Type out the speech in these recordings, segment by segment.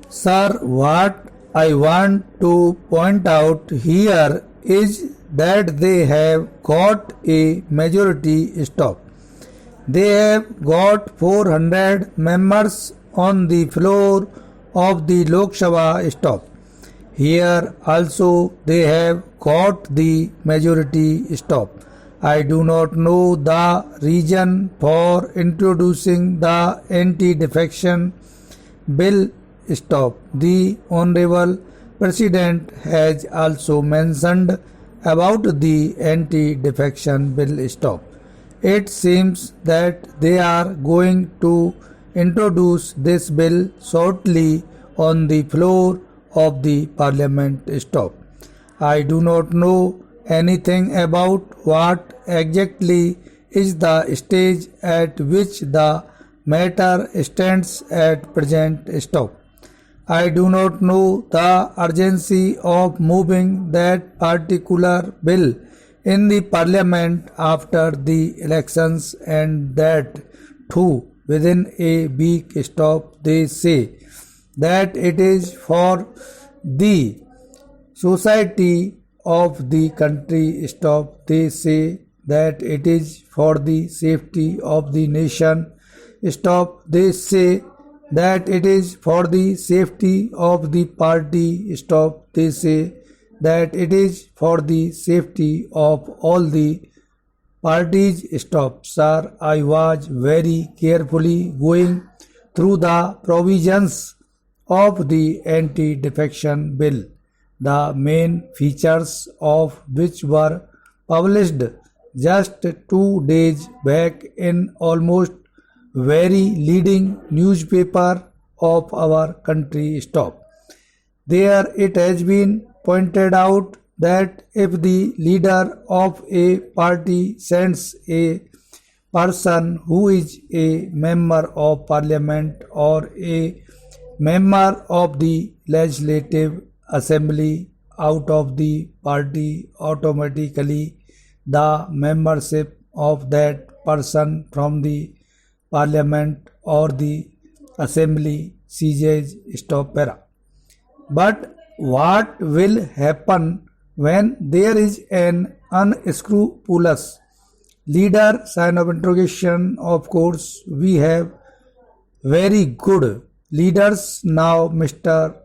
Sir, what I want to point out here is that they have got a majority stop. They have got 400 members on the floor of the Lok Sabha stop. Here also they have got the majority stop. I do not know the reason for introducing the anti-defection bill stop. The Honorable President has also mentioned about the anti-defection bill stop. It seems that they are going to introduce this bill shortly on the floor of the parliament stop. I do not know anything about what exactly is the stage at which the matter stands at present stop. I do not know the urgency of moving that particular bill in the parliament after the elections, and that too within a week stop. They say that it is for the society of the country stop. They say that it is for the safety of the nation stop. They say that it is for the safety of the party stop. They say that it is for the safety of all the parties stop. Sir, I was very carefully going through the provisions of the anti-defection bill, the main features of which were published just 2 days back in almost very leading newspaper of our country stop. There it has been pointed out that if the leader of a party sends a person who is a member of parliament or a member of the legislative assembly out of the party, automatically the membership of that person from the parliament or the assembly ceases. Stop para. But what will happen when there is an unscrupulous leader? Sign of interrogation. Of course, we have very good leaders now. Mr.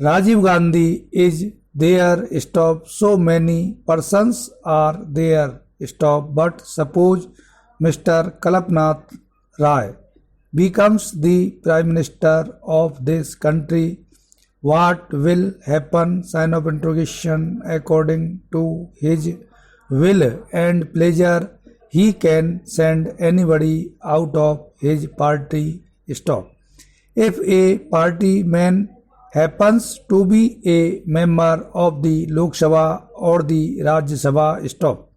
Rajiv Gandhi is there. Stop. So many persons are there. Stop. But suppose Mr. Kalpanath Rai becomes the Prime Minister of this country, what will happen? Sign of interrogation. According to his will and pleasure, he can send anybody out of his party. Stop. If a party man happens to be a member of the Lok Sabha or the Rajya Sabha, stop,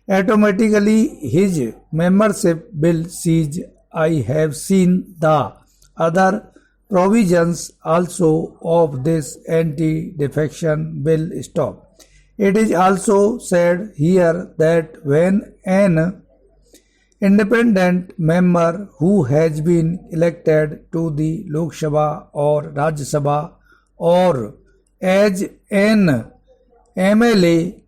automatically his membership will cease. I have seen the other provisions also of this anti-defection bill. Stop. It is also said here that when an independent member who has been elected to the Lok Sabha or Rajya Sabha or as an MLA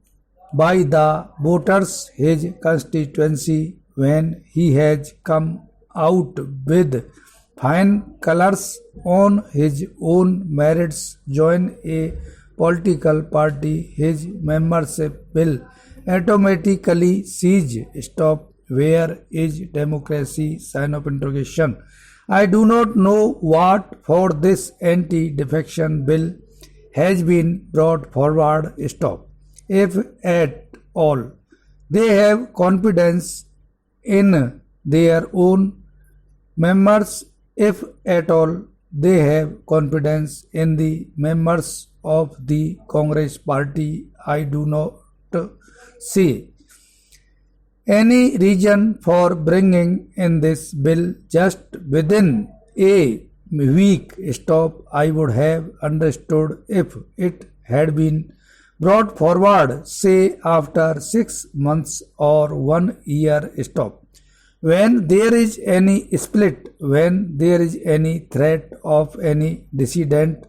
by the voters his constituency, when he has come out with fine colors on his own merits, join a political party, his membership will automatically cease. Stop. Where is democracy? Sign of interrogation. I do not know what for this anti-defection bill has been brought forward. Stop. If at all they have confidence in their own members, if at all they have confidence in the members of the Congress party, I do not see any reason for bringing in this bill just within a week. Stop. I would have understood if it had been brought forward, say, after 6 months or 1 year. Stop. When there is any split, when there is any threat of any dissident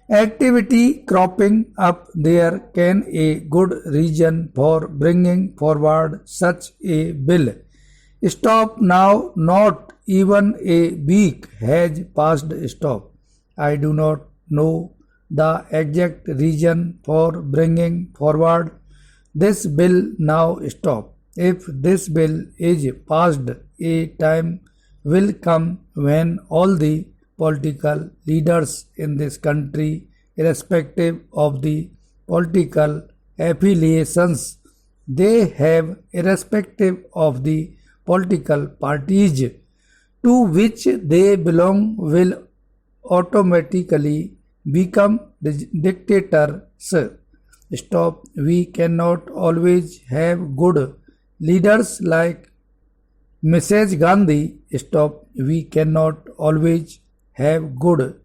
activity cropping up, there can a good reason for bringing forward such a bill. Stop now, not even a week has passed. Stop. I do not know the exact reason for bringing forward this bill now. Stop. If this bill is passed, a time will come when all the political leaders in this country, irrespective of the political affiliations they have, irrespective of the political parties to which they belong, will automatically become dictators. Stop. We cannot always have good leaders like Mrs. Gandhi. Stop. We cannot always have good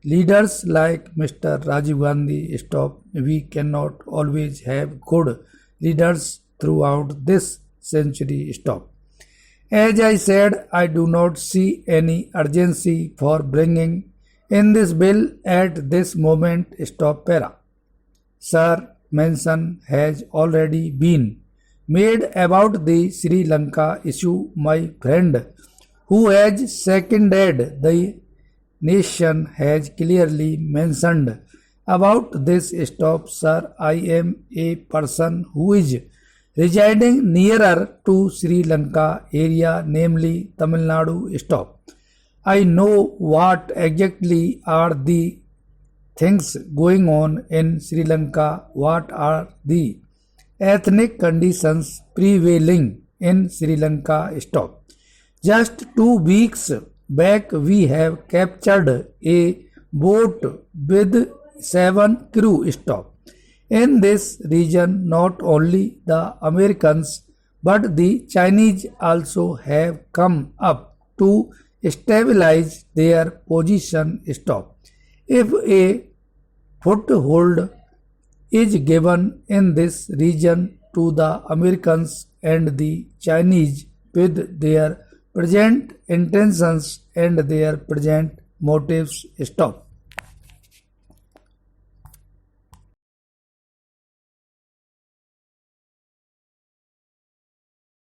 leaders like Mr. Rajiv Gandhi. Stop. We cannot always have good leaders throughout this century. Stop. As I said, I do not see any urgency for bringing in this bill at this moment. Stop. Para. Sir, mention has already been made about the Sri Lanka issue. My friend who has seconded the nation has clearly mentioned about this. Stop. Sir, I am a person who is residing nearer to Sri Lanka area, namely Tamil Nadu. Stop. I know what exactly are the things going on in Sri Lanka. What are the ethnic conditions prevailing in Sri Lanka? Stop. Just 2 weeks back, we have captured a boat with 7 crew. Stop. In this region, not only the Americans but the Chinese also have come up to stabilize their position. Stop. If a foothold is given in this region to the Americans and the Chinese with their present intentions and their present motives. Stop.